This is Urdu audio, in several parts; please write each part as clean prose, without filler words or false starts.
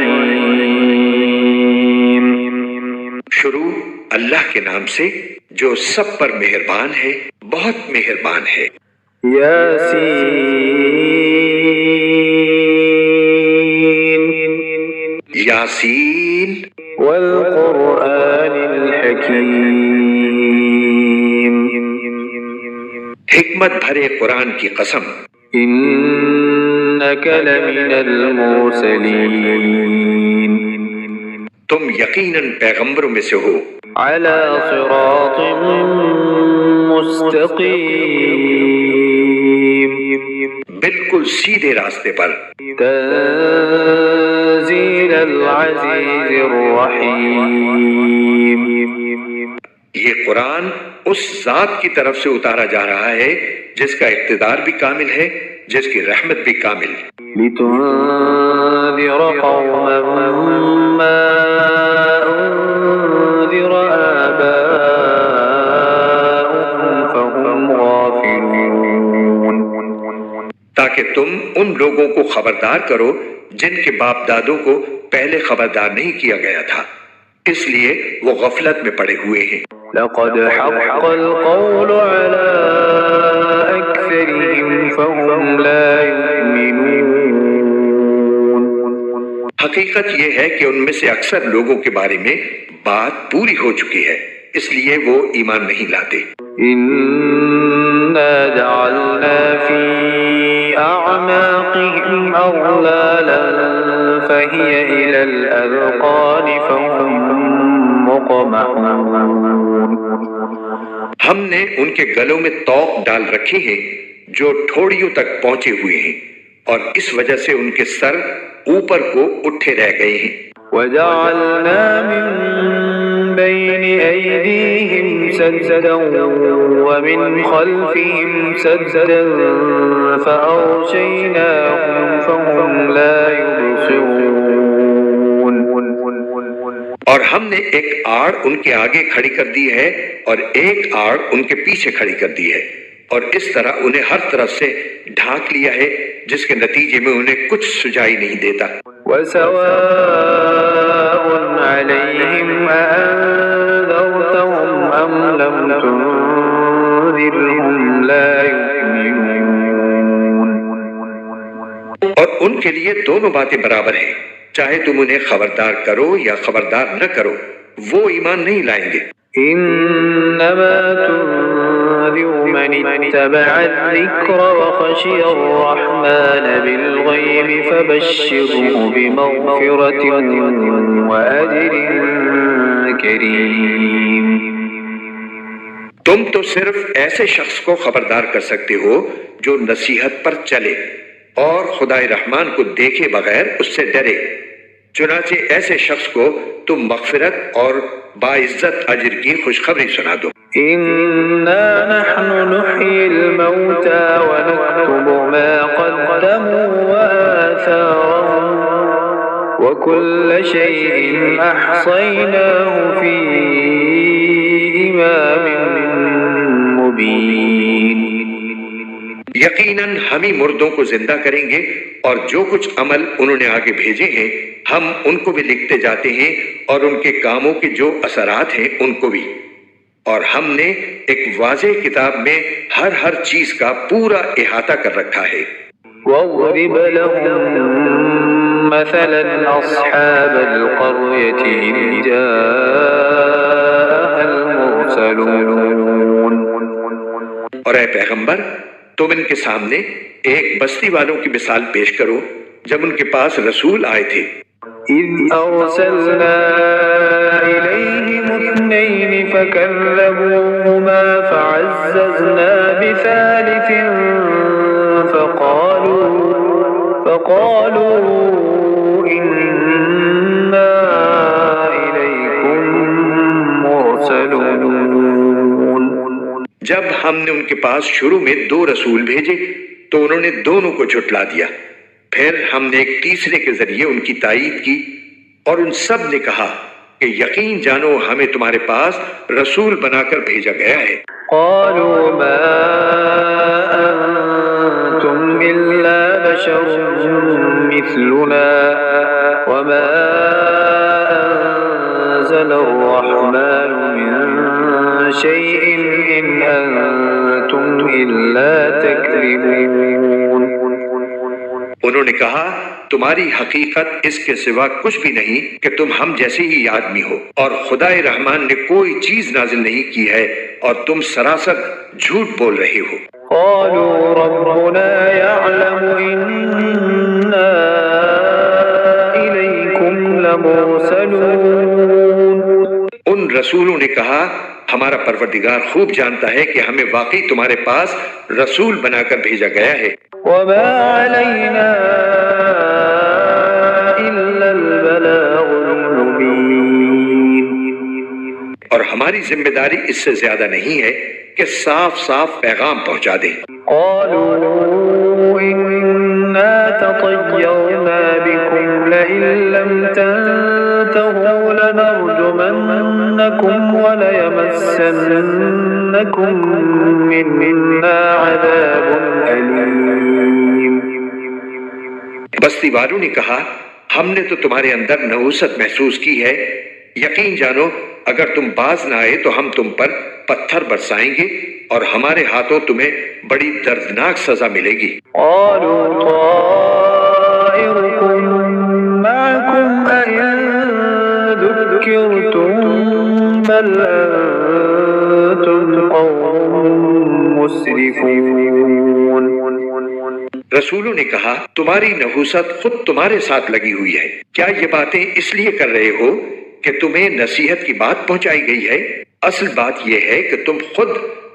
الرحيم. شروع اللہ کے نام سے جو سب پر مہربان ہے، بہت مہربان ہے۔ یاسین یاسین والقرآن الحکیم. حکمت بھرے قرآن کی قسم، انک لمن المرسلین تم یقیناً پیغمبروں میں سے ہو، علی صراط مستقیم بالکل سیدھے راستے پر، تنزیل العزیز الرحیم. یہ قرآن اس ذات کی طرف سے اتارا جا رہا ہے جس کا اقتدار بھی کامل ہے، جس کی رحمت بھی کامل۔ لتنذر قوما ما انذر آباؤهم فهم غافلون. تاکہ تم ان لوگوں کو خبردار کرو جن کے باپ دادوں کو پہلے خبردار نہیں کیا گیا تھا، اس لیے وہ غفلت میں پڑے ہوئے ہیں۔ لقد حق القول على أكثرهم فهم لا يؤمنون. حقیقت یہ ہے کہ ان میں سے اکثر لوگوں کے بارے میں بات پوری ہو چکی ہے، اس لیے وہ ایمان نہیں لاتے۔ إنا جعلنا في أعناقهم أغلالا فهي إلى الأذقان فهم مقمحون. ہم نے ان کے گلوں میں طوق ڈال رکھے ہیں جو ٹھوڑیوں تک پہنچے ہوئے ہیں، اور اس وجہ سے ان کے سر اوپر کو اٹھے رہ گئے ہیں۔ وجعلنا من بين أيديهم سدا ومن خلفهم سدا فأغشيناهم فهم لا يبصرون. اور ہم نے ایک آڑ ان کے آگے کھڑی کر دی ہے اور ایک آڑ ان کے پیچھے کھڑی کر دی ہے، اور اس طرح انہیں ہر طرف سے ڈھانک لیا ہے جس کے نتیجے میں انہیں کچھ سجائی نہیں دیتا۔ وسواء عليهم أأنذرتهم أم لم تنذرهم لا يؤمنون. اور ان کے لیے دونوں باتیں برابر ہیں، چاہے تم انہیں خبردار کرو یا خبردار نہ کرو، وہ ایمان نہیں لائیں گے۔ انما تنذر من اتبع الذکر وخشی الرحمن بالغیب فبشره بمغفرة وأجر کریم. تم تو صرف ایسے شخص کو خبردار کر سکتے ہو جو نصیحت پر چلے اور خدائے رحمان کو دیکھے بغیر اس سے ڈرے، چنانچہ ایسے شخص کو تم مغفرت اور باعزت اجر کی خوشخبری سنا دو۔ انا نحن نحيي الموتى ونكتب ما قدموا وآثارهم وكل شيء أحصيناه في إمام مبين. یقیناً ہم ہی مردوں کو زندہ کریں گے، اور جو کچھ عمل انہوں نے آگے بھیجے ہیں ہم ان کو بھی لکھتے جاتے ہیں، اور ان کے کاموں کے جو اثرات ہیں ان کو بھی، اور ہم نے ایک واضح کتاب میں ہر چیز کا پورا احاطہ کر رکھا ہے۔ واضرب لهم مثلا أصحاب القرية إذ جاءها المرسلون. اور اے پیغمبر تم ان کے سامنے ایک بستی والوں کی مثال پیش کرو جب ان کے پاس رسول آئے تھے۔ إذ أرسلنا إليهم اثنين فكذبوهما فعززنا بثالث فقالوا إنا إليكم مرسلون. جب ہم نے ان کے پاس شروع میں 2 رسول بھیجے تو انہوں نے دونوں کو جھٹلا دیا، پھر ہم نے ایک تیسرے کے ذریعے ان کی تائید کی، اور ان سب نے کہا کہ یقین جانو ہمیں تمہارے پاس رسول بنا کر بھیجا گیا ہے۔ قالوا ما أنتم إلا بشر مثلنا وما أنزل الرحمن من شيء إن أنتم إلا تكذبون. انہوں نے کہا تمہاری حقیقت اس کے سوا کچھ بھی نہیں کہ تم ہم جیسے ہی آدمی ہو، اور خدائے رحمان نے کوئی چیز نازل نہیں کی ہے اور تم سراسر جھوٹ بول رہے ہو. قالوا ربنا يعلم إنا إليكم لمرسلون. ان رسولوں نے کہا ہمارا پروردگار خوب جانتا ہے کہ ہمیں واقعی تمہارے پاس رسول بنا کر بھیجا گیا ہے. وما علينا إلا البلاغ المبين. اور ہماری ذمہ داری اس سے زیادہ نہیں ہے کہ صاف صاف پیغام پہنچا دیں. قالوا إنا تطيرنا بكم لئن لم تنتهوا لنرجمنكم وليمسنكم منا عذاب أليم. بستی والوں نے کہا ہم نے تو تمہارے اندر نحوست محسوس کی ہے، یقین جانو اگر تم باز نہ آئے تو ہم تم پر پتھر برسائیں گے اور ہمارے ہاتھوں تمہیں بڑی دردناک سزا ملے گی. قالوا طائركم معكم أئن ذكرتم بل أنتم قوم مسرفون. رسولوں نے کہا تمہاری نحوست خود تمہارے ساتھ لگی ہوئی ہے، کیا یہ باتیں اس لیے کر رہے ہو کہ تمہیں نصیحت کی بات پہنچائی گئی ہے؟ اصل بات یہ ہے کہ تم خود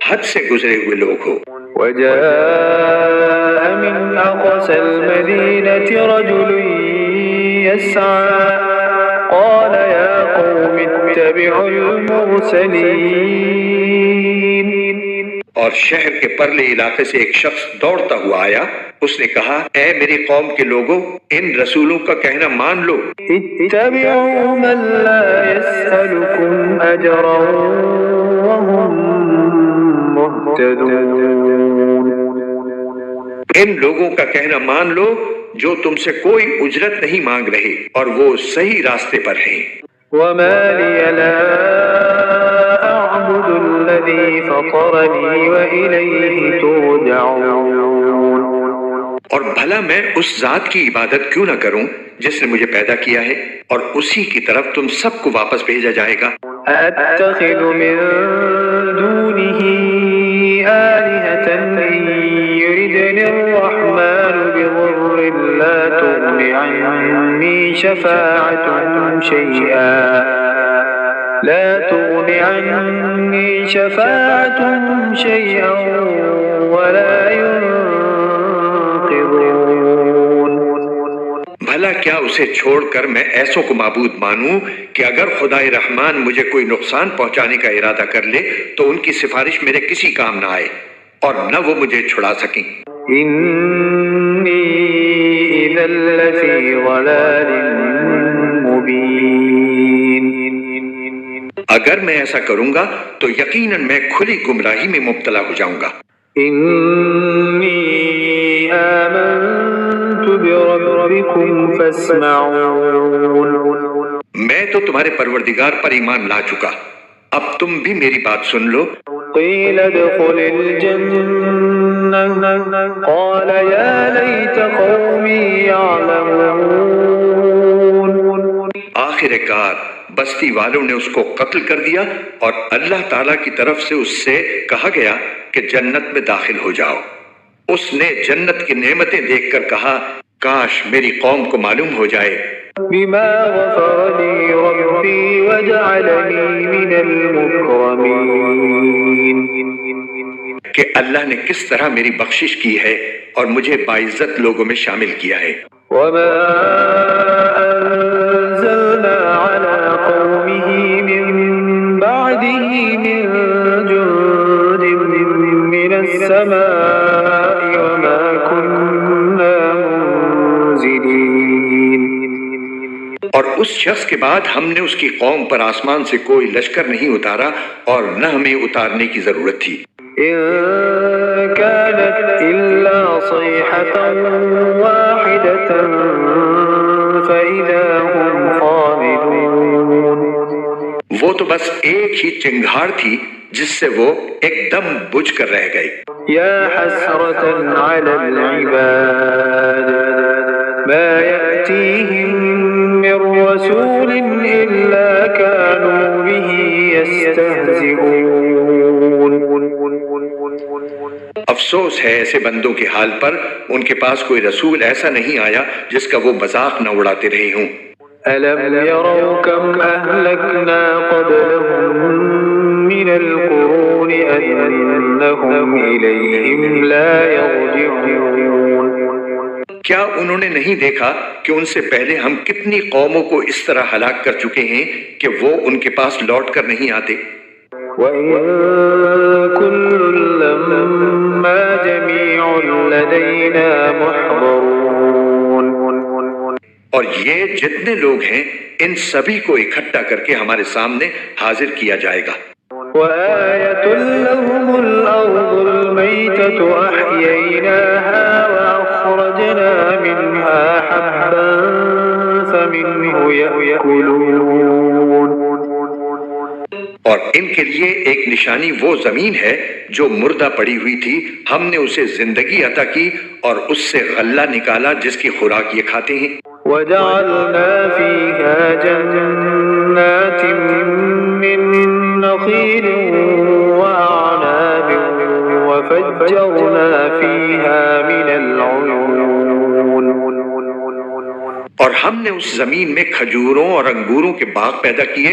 حد سے گزرے ہوئے لوگ ہو. وجاء من أقصى المدينة رجل يسعى قال يا قوم اتبعوا المرسلين. اور شہر کے پرلے علاقے سے ایک شخص دوڑتا ہوا آیا، اس نے کہا اے میری قوم کے لوگوں ان رسولوں کا کہنا مان لو. اتبعوا من لا يسألكم أجرا وهم مهتدون. ان لوگوں کا کہنا مان لو جو تم سے کوئی اجرت نہیں مانگ رہے اور وہ صحیح راستے پر ہیں. وما لي لا أعبد الذي فطرني وإليه ترجعون. اور بھلا میں اس ذات کی عبادت کیوں نہ کروں جس نے مجھے پیدا کیا ہے اور اسی کی طرف تم سب کو واپس بھیجا جائے گا. أأتخذ من دونه آلهة إن يردني الرحمن بضر لا تغن عني شفاعتهم شيئا ولا ينقذون. بھلا کیا اسے چھوڑ کر میں ایسوں کو معبود مانوں کہ اگر خدائے رحمان مجھے کوئی نقصان پہنچانے کا ارادہ کر لے تو ان کی سفارش میرے کسی کام نہ آئے اور نہ وہ مجھے چھڑا سکیں. إني إذا لفي ضلال مبين. اگر میں ایسا کروں گا تو یقیناً میں کھلی گمراہی میں مبتلا ہو جاؤں گا. إني آمنت بربكم فاسمعون. میں تو تمہارے پروردگار پر ایمان لا چکا، اب تم بھی میری بات سن لو. قيل ادخل الجنة قال يا ليت قومي يعلمون. آخر کار بستی والوں نے اس کو قتل کر دیا اور اللہ تعالیٰ کی طرف سے اس سے کہا گیا کہ جنت میں داخل ہو جاؤ. اس نے جنت کی نعمتیں دیکھ کر کہا کاش میری قوم کو معلوم ہو جائے بما غفر لي ربي وجعلني من المكرمين. کہ اللہ نے کس طرح میری بخشش کی ہے اور مجھے باعزت لوگوں میں شامل کیا ہے. وما أنزلنا على قومه من بعده من جند من السماء وما كنا منزلين. اور اس شخص کے بعد ہم نے اس کی قوم پر آسمان سے کوئی لشکر نہیں اتارا اور نہ ہمیں اتارنے کی ضرورت تھی. إن كانت إلا صيحة واحدة فإذا هم خامدون. وہ تو بس ایک ہی چنگھاڑ تھی جس سے وہ ایک دم بجھ کر رہ گئے. يا حسرة على العباد ما يأتيهم من رسول إلا كانوا به يستهزئون. افسوس ہے ایسے بندوں کے حال پر، ان کے پاس کوئی رسول ایسا نہیں آیا جس کا وہ مذاق نہ اڑاتے رہے ہوں. ألم يروا كم أهلكنا قبلهم من القرون أنهم إليهم لا يرجعون. کیا انہوں نے نہیں دیکھا کہ ان سے پہلے ہم کتنی قوموں کو اس طرح ہلاک کر چکے ہیں کہ وہ ان کے پاس لوٹ کر نہیں آتے. وَإِن كُلٌّ لَّمَّا جَمِيعٌ لَّدَيْنَا مُحْضَرُونَ. اور یہ جتنے لوگ ہیں ان سبھی کو اکٹھا کر کے ہمارے سامنے حاضر کیا جائے گا. وَآيَةٌ لَّهُمُ الْأَرْضُ الْمَيْتَةُ أَحْيَيْنَاهَا وَأَخْرَجْنَا مِنْهَا حَبًّا فَمِنْهُ يَأْكُلُونَ. اور ان کے لیے ایک نشانی وہ زمین ہے جو مردہ پڑی ہوئی تھی، ہم نے اسے زندگی عطا کی اور اس سے غلہ نکالا جس کی خوراک یہ کھاتے ہیں. وَجَعَلْنَا فِيهَا جَنَّاتٍ مِّن نَّخِيلٍ وَأَعْنَابٍ وَفَجَّرْنَا فِيهَا مِنَ الْعُيُونِ. اور ہم نے اس زمین میں کھجوروں اور انگوروں کے باغ پیدا کیے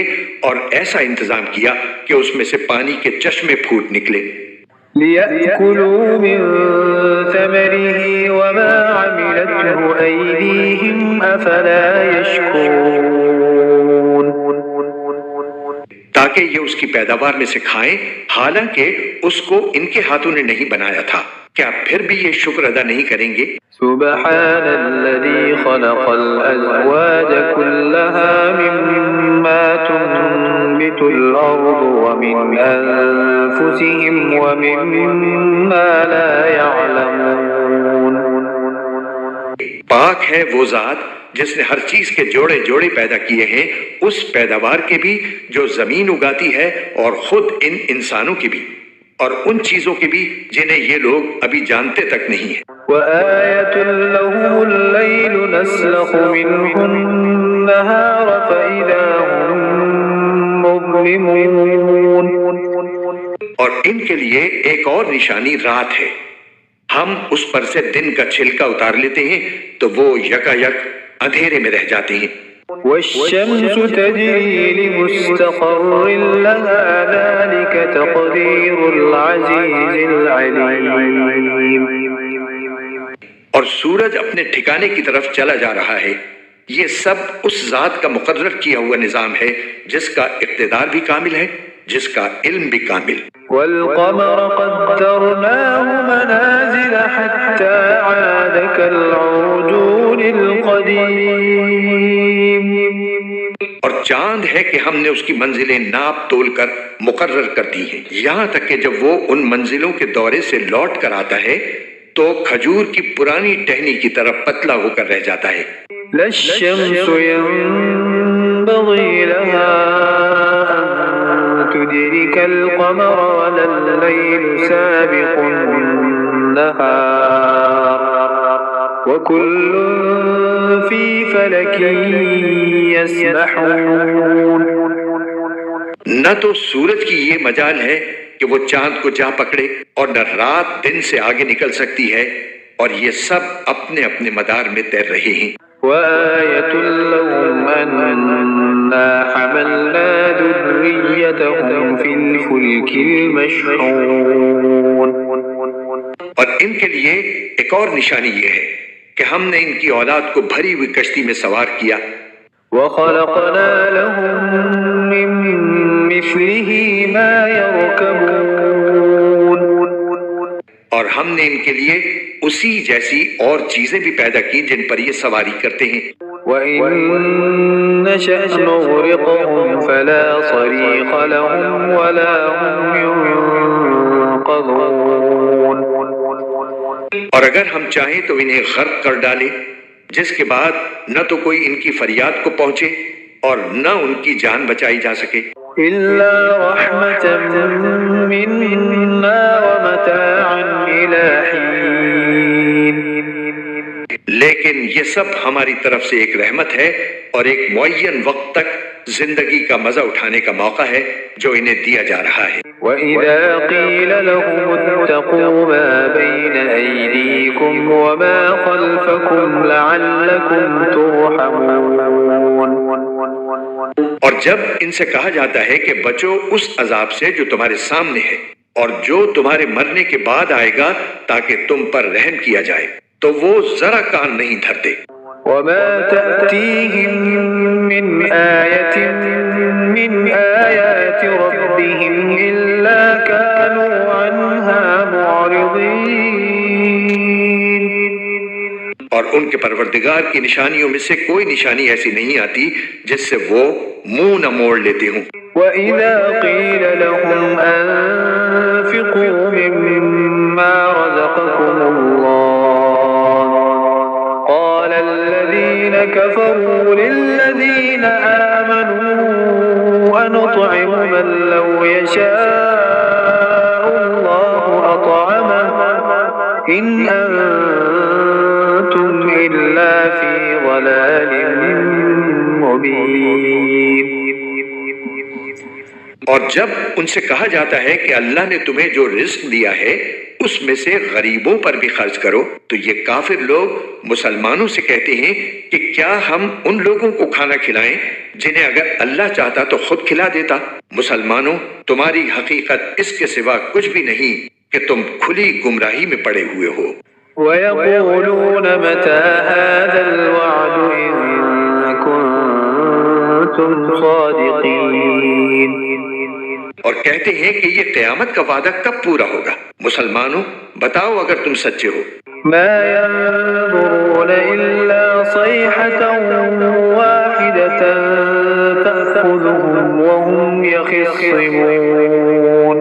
اور ایسا انتظام کیا کہ اس میں سے پانی کے چشمے پھوٹ نکلے. لِيَأْكُلُوا مِن ثَمَرِهِ وَمَا عَمِلَتْهُ أَيْدِيهِمْ أَفَلَا يَشْكُرُونَ. تاکہ یہ اس کی پیداوار میں سے کھائیں، حالانکہ اس کو ان کے ہاتھوں نے نہیں بنایا تھا. کیا پھر بھی یہ شکر ادا نہیں کریں گے؟ سبحان الذي خلق الأزواج كلها مما تنبت الأرض ومن أنفسهم ومما لا يعلمون. پاک ہے وہ ذات جس نے ہر چیز کے جوڑے جوڑے پیدا کیے ہیں، اس پیداوار کے بھی جو زمین اگاتی ہے اور خود ان انسانوں کی بھی، اور ان چیزوں کے بھی جنہیں یہ لوگ ابھی جانتے تک نہیں ہیں. وآية لهم الليل نسلخ منه النهار فإذا هم مظلمون. اور ان کے لیے ایک اور نشانی رات ہے، ہم اس پر سے دن کا چھلکا اتار لیتے ہیں تو وہ یکا یک اندھیرے میں رہ جاتے ہیں. والشمس تجري لمستقر لها ذلك تقدير العزيز العليم. اور سورج اپنے ٹھکانے کی طرف چلا جا رہا ہے، یہ سب اس ذات کا مقرر کیا ہوا نظام ہے جس کا اقتدار بھی کامل ہے، جس کا علم بھی کامل. والقمر قدرناه منازل حتى عاد كالعرجون القديم. اور چاند ہے کہ ہم نے اس کی منزلیں ناپ تول کر مقرر کر دی ہیں، یہاں تک کہ جب وہ ان منزلوں کے دورے سے لوٹ کر آتا ہے تو کھجور کی پرانی ٹہنی کی طرف پتلا ہو کر رہ جاتا ہے. لا الشمس ينبغي لها أن تدرك القمر ولا الليل سابق النهار وكل في فلك يسبحون. نہ تو سورج کی یہ مجال ہے کہ وہ چاند کو جا پکڑے اور نہ رات دن سے آگے نکل سکتی ہے، اور یہ سب اپنے اپنے مدار میں تیر رہے ہیں. وآية لهم أنا حملنا ذريتهم في الفلك المشحون. اور ان کے لیے ایک اور نشانی یہ ہے کہ ہم نے ان کی اولاد کو بھری ہوئی کشتی میں سوار کیا. وخلقنا لهم من مثله ما يركبون. اور ہم نے ان کے لیے اسی جیسی اور چیزیں بھی پیدا کی جن پر یہ سواری کرتے ہیں. وَإِن نَّشَأْ نُغْرِقْهُمْ فَلَا صَرِيخَ لَهُمْ وَلَا هُمْ يُنقَذُونَ. اور اگر ہم چاہیں تو انہیں غرق کر ڈالیں، جس کے بعد نہ تو کوئی ان کی فریاد کو پہنچے اور نہ ان کی جان بچائی جا سکے، إلا رحمة منا ومتاعا إلى حين. لیکن یہ سب ہماری طرف سے ایک رحمت ہے اور ایک معین وقت تک زندگی کا مزہ اٹھانے کا موقع ہے جو انہیں دیا جا رہا ہے۔ وَإِذَا قِيلَ لَهُمُ اتَّقُوا مَا بَيْنَ أَيْدِيكُمْ وَمَا خَلْفَكُمْ لَعَلَّكُمْ تُرْحَمُونَ. اور جب ان سے کہا جاتا ہے کہ بچو اس عذاب سے جو تمہارے سامنے ہے اور جو تمہارے مرنے کے بعد آئے گا تاکہ تم پر رحم کیا جائے، تو وہ ذرا کان نہیں دھرتے۔ وَمَا تَأْتِيهِم مِّنْ آيَةٍ مِّنْ آيَاتِ رَبِّهِمْ إِلَّا كَانُوا عَنْهَا مُعْرِضِينَ. اور ان کے پروردگار کی نشانیوں میں سے کوئی نشانی ایسی نہیں آتی جس سے وہ منہ نہ موڑ لیتے ہوں۔ وَإِذَا قِيلَ لَهُمْ أَنفِقُوا مِمَّا رَزَقَكُمُ اللَّهُ قَالَ الَّذِينَ كَفَرُوا لِلَّذِينَ آمَنُوا أَنُطْعِمُ مَن لَّوْ يَشَاءُ اللَّهُ أَطْعَمَهُ إِنْ أَنتُمْ إِلَّا فِي ضَلَالٍ مُّبِينٍ. اور جب ان سے کہا جاتا ہے کہ اللہ نے تمہیں جو رزق دیا ہے اس میں سے غریبوں پر بھی خرچ کرو، تو یہ کافر لوگ مسلمانوں سے کہتے ہیں کہ کیا ہم ان لوگوں کو کھانا کھلائیں جنہیں اگر اللہ چاہتا تو خود کھلا دیتا۔ مسلمانوں، تمہاری حقیقت اس کے سوا کچھ بھی نہیں کہ تم کھلی گمراہی میں پڑے ہوئے ہو۔ وَيَقُولُونَ مَتَى هَذَا الْوَعْدُ إِن كُنتُمْ صَادِقِينَ. اور کہتے ہیں کہ یہ قیامت کا وعدہ کب پورا ہوگا؟ مسلمانوں، بتاؤ اگر تم سچے ہو۔ مَا يَنظُرُونَ إِلَّا صَيْحَةً وَاحِدَةً تَأْخُذُهُمْ وَهُمْ يَخِصِّمُونَ.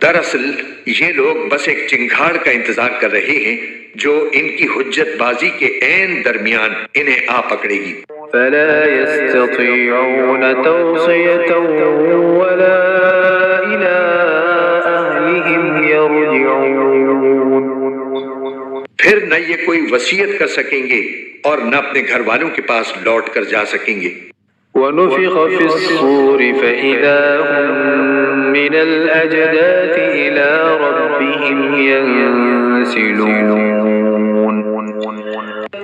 دراصل یہ لوگ بس ایک چنگھاڑ کا انتظار کر رہے ہیں جو ان کی حجت بازی کے عین درمیان انہیں آ پکڑے گی۔ فَلَا يَسْتَطِيعُونَ تَوْصِيَةً وَلَا إِلَىٰ أَهْلِهِمْ يَرْجِعُونَ. پھر نہ یہ کوئی وصیت کر سکیں گے اور نہ اپنے گھر والوں کے پاس لوٹ کر جا سکیں گے۔ وَنُفِخَ فِي الصُّورِ فَإِذَا هُم مِّنَ الْأَجْدَاثِ إِلَىٰ رَبِّهِمْ يَنسِلُونَ.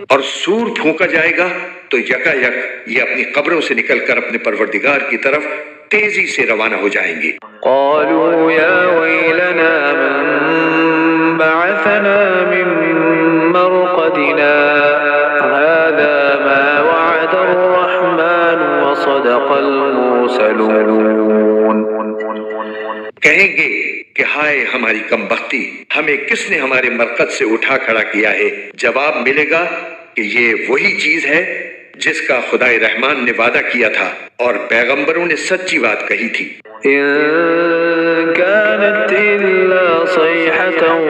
اور سور پھونکا جائے گا تو یکا یک یہ اپنی قبروں سے نکل کر اپنے پروردگار کی طرف تیزی سے روانہ ہو جائیں گے۔ قالوا يا ويلنا من بعثنا من مرقدنا هذا ما وعد الرحمن وصدق المرسلون. کہیں گے کہ ہائے ہماری کم بختی، ہمیں کس نے ہمارے مرقد سے اٹھا کھڑا کیا ہے؟ جواب ملے گا کہ یہ وہی چیز ہے جس کا خدائے رحمان نے وعدہ کیا تھا اور پیغمبروں نے سچی بات کہی تھی۔ إن كانت إلا صيحة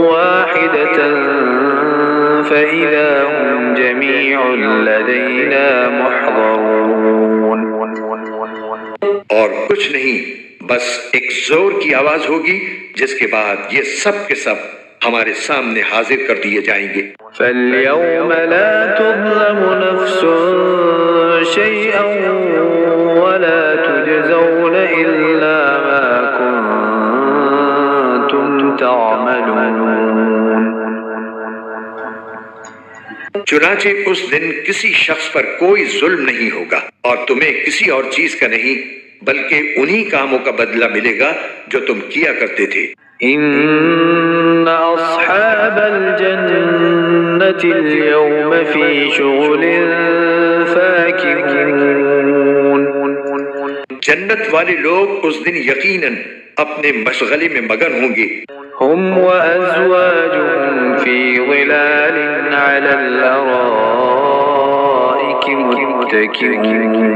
واحدة فإذا هم جميع لدينا محضرون. اور کچھ نہیں، بس ایک زور کی آواز ہوگی جس کے بعد یہ سب کے سب ہمارے سامنے حاضر کر دیے جائیں گے۔ فَالْيَوْمَ لَا تُظْلَمُ نَفْسٌ شَيْئًا وَلَا تُجْزَوْنَ إِلَّا مَا كُنتُمْ تَعْمَلُونَ. چنانچہ اس دن کسی شخص پر کوئی ظلم نہیں ہوگا اور تمہیں کسی اور چیز کا نہیں بلکہ انہی کاموں کا بدلہ ملے گا جو تم کیا کرتے تھے۔ إن أصحاب الجنة اليوم في شغل فاكهون. جنت والے لوگ اس دن یقیناً اپنے مشغلے میں مگن ہوں گے۔ هم وأزواجهم في ظلال على الأرائك متكئون.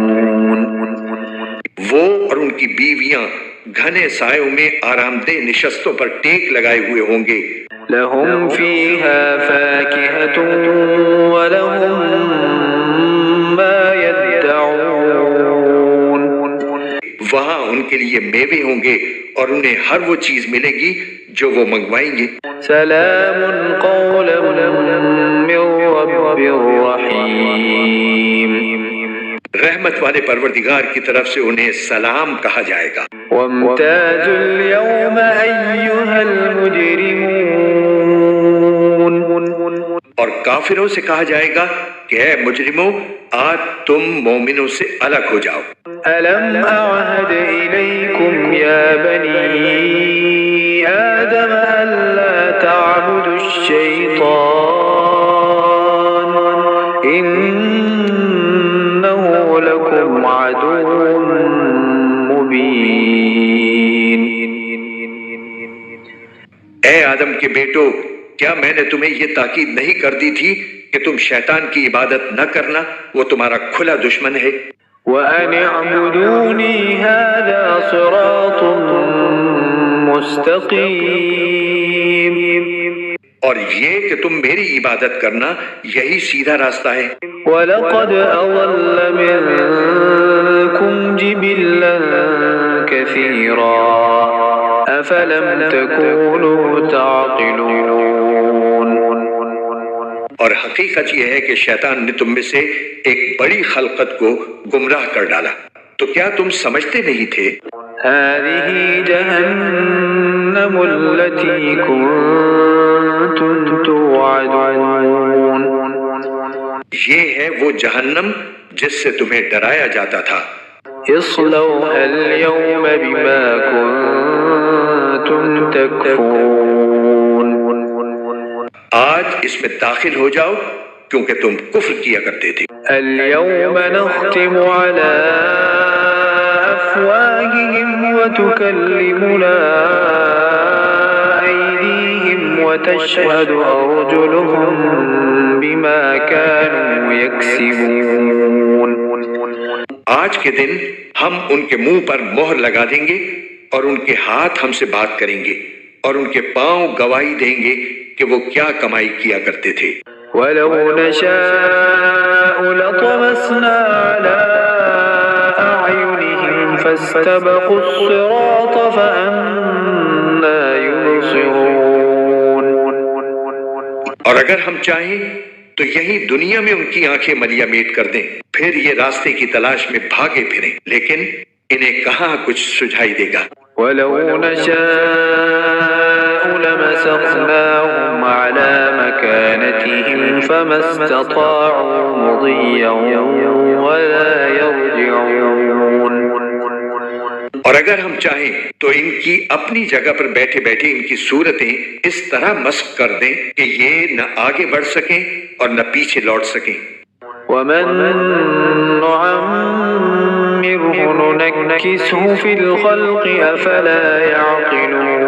وہ اور ان کی بیویاں گھنے سایوں میں آرام دہ نشستوں پر ٹیک لگائے ہوئے ہوں گے۔ لهم فيها فاكهة ولهم ما يدعون وہاں ان کے لیے میوے ہوں گے اور انہیں ہر وہ چیز ملے گی جو وہ منگوائیں گے۔ سلام قولا من رب رحیم، رحمت والے پروردگار کی طرف سے انہیں سلام کہا جائے گا۔ وامتازوا اليوم أيها المجرمون، اور کافروں سے کہا جائے گا کہ اے مجرموں، آج تم مومنوں سے الگ ہو جاؤ۔ ألم أعهد إليكم يا بني آدم ألا تعبدوا الشيطان إنه لكم عدو مبين۔ اے آدم کے بیٹو، کیا میں نے تمہیں یہ تاکید نہیں کر دی تھی کہ تم شیطان کی عبادت نہ کرنا، وہ تمہارا کھلا دشمن ہے۔ وَأَنِ اعْبُدُونِي هَذَا صِرَاطٌ مُسْتَقِيمٌ، اور یہ کہ تم میری عبادت کرنا، یہی سیدھا راستہ ہے۔ وَلَقَدْ أَضَلَّ مِنكُمْ جِبِلًّا كَثِيرًا أَفَلَمْ تَكُونُوا تَعْقِلُونَ۔ اور حقیقت یہ ہے کہ شیطان نے تم میں سے ایک بڑی خلقت کو گمراہ کر ڈالا، تو کیا تم سمجھتے نہیں تھے؟ هَذِهِ جَهَنَّمُ الَّتِي كُنتُمْ تُوعَدُونَ، یہ ہے وہ جہنم جس سے تمہیں ڈرایا جاتا تھا۔ اصلوها اليوم بما كنتم تكفرون، آج اس میں داخل ہو جاؤ کیونکہ تم کفر کیا کرتے تھے۔ اليوم نختم على أفواههم وتكلمنا أيديهم وتشهد أرجلهم بما كانوا يكسبون۔ آج کے دن ہم ان کے منہ پر مہر لگا دیں گے اور ان کے ہاتھ ہم سے بات کریں گے اور ان کے پاؤں گواہی دیں گے کہ وہ کیا کمائی کیا کرتے تھے۔ وَلَوْ نَشَاءُ لَطَمَسْنَا عَلَىٰ أَعْيُنِهِمْ فَاسْتَبَقُوا الصِّرَاطَ فَأَنَّىٰ يُبْصِرُونَ۔ اور اگر ہم چاہیں تو یہی دنیا میں ان کی آنکھیں ملیا میٹ کر دیں، پھر یہ راستے کی تلاش میں بھاگے پھریں، لیکن انہیں کہاں کچھ سجھائی دے گا۔ وَلَوْ نَشَاءُ لَمَسَخْنَاهُمْ عَلَىٰ مَكَانَتِهِمْ فَمَا اسْتَطَاعُوا مُضِيًّا وَلَا يَرْجِعُونَ۔ اور اگر ہم چاہیں تو ان کی اپنی جگہ پر بیٹھے بیٹھے ان کی صورتیں اس طرح مسخ کر دیں کہ یہ نہ آگے بڑھ سکیں اور نہ پیچھے لوٹ سکیں۔ وَمَن نُّعَمِّرْهُ نُنَكِّسْهُ فِي الْخَلْقِ أَفَلَا يَعْقِلُونَ۔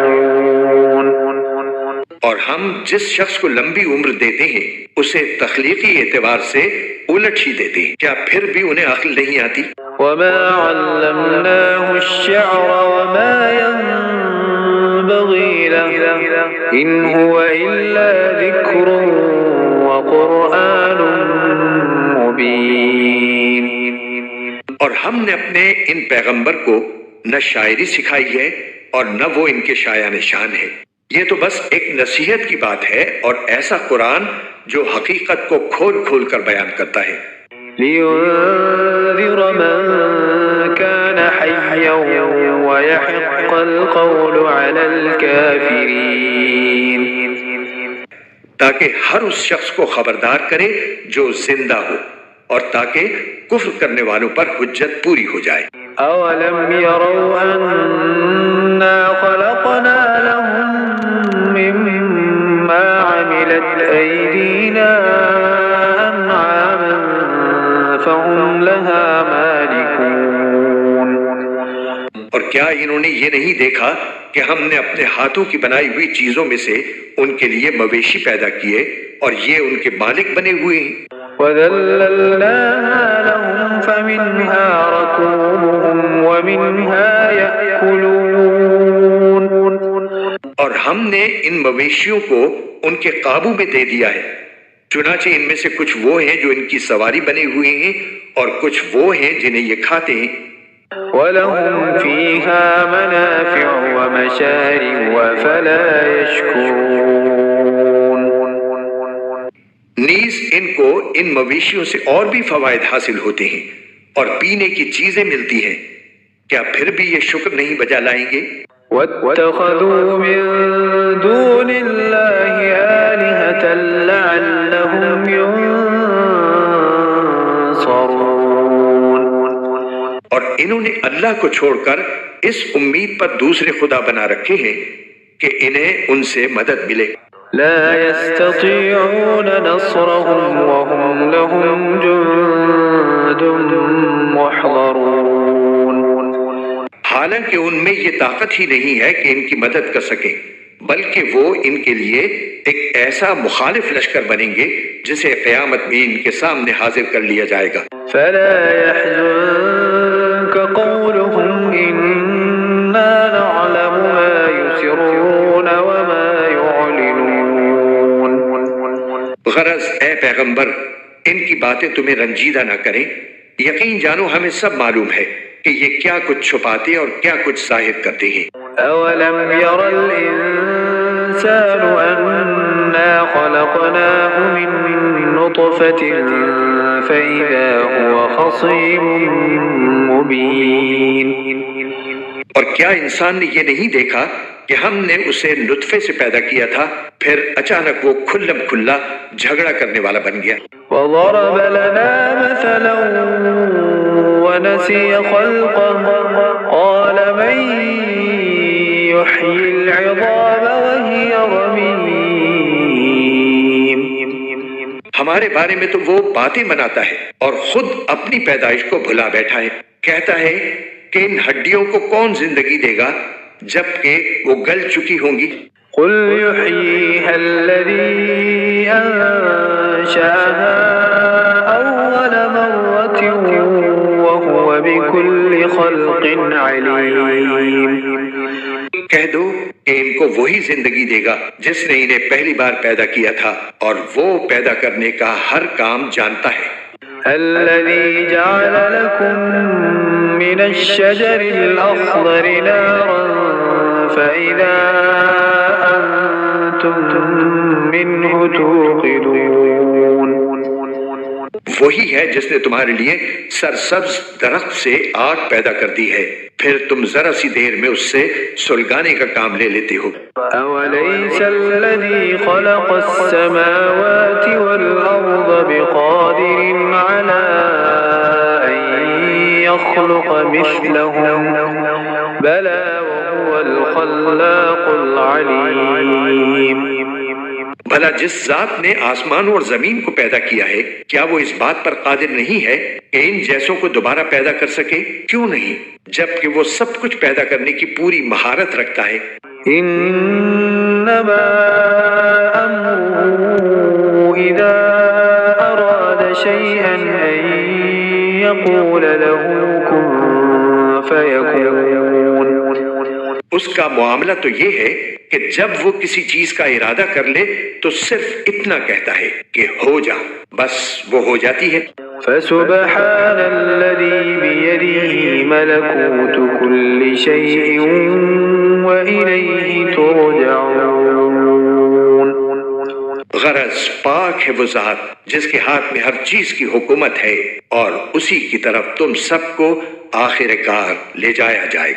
اور ہم جس شخص کو لمبی عمر دیتے ہیں اسے تخلیقی اعتبار سے الٹ ہی دیتے ہیں، کیا پھر بھی انہیں عقل نہیں آتی؟ وَمَا عَلَّمْنَاهُ الشِّعْرَ وَمَا يَنبَغِي لَهُ إِنْ هُوَ إِلَّا ذِكْرٌ وَقُرْآنٌ مُبِينٌ۔ اور ہم نے اپنے ان پیغمبر کو نہ شاعری سکھائی ہے اور نہ وہ ان کے شایان شان ہے، یہ تو بس ایک نصیحت کی بات ہے اور ایسا قرآن جو حقیقت کو کھول کھول کر بیان کرتا ہے۔ لِيُنذِرَ مَن كَانَ حَيًّا وَيَحِقَّ الْقَوْلُ عَلَى الْكَافِرِينَ، تاکہ ہر اس شخص کو خبردار کرے جو زندہ ہو اور تاکہ کفر کرنے والوں پر حجت پوری ہو جائے۔ أَوَلَمْ يَرَوْا أَنَّا خَلَقْنَا لَهُم مِّمَّا عَمِلَتْ أَيْدِينَا أَنْعَامًا فَهُمْ لَهَا مَالِكُونَ۔ اور کیا انہوں نے یہ نہیں دیکھا کہ ہم نے اپنے ہاتھوں کی بنائی ہوئی چیزوں میں سے ان کے لیے مویشی پیدا کیے اور یہ ان کے مالک بنے ہوئے ہیں؟ وَذَلَّلْنَاهَا لَهُمْ فَمِنْهَا رَكُوبُهُمْ وَمِنْهَا يَأْكُلُونَ۔ اور ہم نے ان مویشیوں کو ان کے قابو میں دے دیا ہے، چنانچہ ان میں سے کچھ وہ ہیں جو ان کی سواری بنے ہوئے ہیں اور کچھ وہ ہیں جنہیں یہ کھاتے ہیں۔ وَلَهُمْ فِيهَا مَنَافِعُ وَمَشَارِبُ أَفَلَا يَشْكُرُونَ۔ نیز ان کو ان مویشیوں سے اور بھی فوائد حاصل ہوتے ہیں اور پینے کی چیزیں ملتی ہیں، کیا پھر بھی یہ شکر نہیں بجا لائیں گے؟ وَاتَّخَذُوا مِن دُونِ اللَّهِ آلِهَةً لَعَلَّهُمْ يُنصَرُونَ۔ اور انہوں نے اللہ کو چھوڑ کر اس امید پر دوسرے خدا بنا رکھے ہیں کہ انہیں ان سے مدد ملے۔ لا يستطيعون نصرهم وهم لهم جند محضرون۔ حالانکہ ان میں یہ طاقت ہی نہیں ہے کہ ان کی مدد کر سکیں، بلکہ وہ ان کے لیے ایک ایسا مخالف لشکر بنیں گے جسے قیامت میں ان کے سامنے حاضر کر لیا جائے گا۔ فلا يحزنك قولهم إنا نعلم ما يسرون وما يعلنون۔ غرض اے پیغمبر، ان کی باتیں تمہیں رنجیدہ نہ کریں، یقین جانو ہمیں سب معلوم ہے کہ یہ کیا کچھ چھپاتے اور کیا کچھ ظاہر کرتے ہیں۔ أولم ير الإنسان أنا خلقناه من نطفة فإذا هو خصيم مبين۔ اور کیا انسان نے یہ نہیں دیکھا کہ ہم نے اسے نطفے سے پیدا کیا تھا، پھر اچانک وہ کھلم کھلا جھگڑا کرنے والا بن گیا۔ وضرب لنا مثلا ونسي خلقه قال من يحيي العظام وهي رميم۔ ہمارے بارے میں تو وہ باتیں بناتا ہے اور خود اپنی پیدائش کو بھلا بیٹھا ہے، کہتا ہے کہ ان ہڈیوں کو کون زندگی دے گا جبکہ وہ گل چکی ہوں گی۔ قل يحييها الذي أنشأها أول مرة وهو بكل خلق عليم۔ کہہ دو کہ ان کو وہی زندگی دے گا جس نے انہیں پہلی بار پیدا کیا تھا اور وہ پیدا کرنے کا ہر کام جانتا ہے۔ الذي جعل لكم من الشجر الأخضر نارا فإذا أنتم منه توقدون۔ وہی ہے جس نے تمہارے لیے سرسبز درخت سے آگ پیدا کر دی ہے، پھر تم ذرا سی دیر میں اس سے سلگانے کا کام لے لیتے ہو۔ أوليس الذي خلق السماوات والأرض بقادر على أن يخلق مثلهم بلى وهو الخلاق العليم۔ بھلا جس ذات نے آسمانوں اور زمین کو پیدا کیا ہے، کیا وہ اس بات پر قادر نہیں ہے کہ ان جیسوں کو دوبارہ پیدا کر سکے؟ کیوں نہیں، جبکہ وہ سب کچھ پیدا کرنے کی پوری مہارت رکھتا ہے۔ إنما أمره إذا أراد شيئا أن يقول له كن فيكون۔ اس کا معاملہ تو یہ ہے کہ جب وہ کسی چیز کا ارادہ کر لے تو صرف اتنا کہتا ہے کہ ہو جا، بس وہ ہو جاتی ہے۔ فسبحان الذي بيده ملكوت كل شيء وإليه ترجعون۔ غرض پاک ہے وہ ذات جس کے ہاتھ میں ہر چیز کی حکومت ہے اور اسی کی طرف تم سب کو آخر کار لے جایا جائے گا۔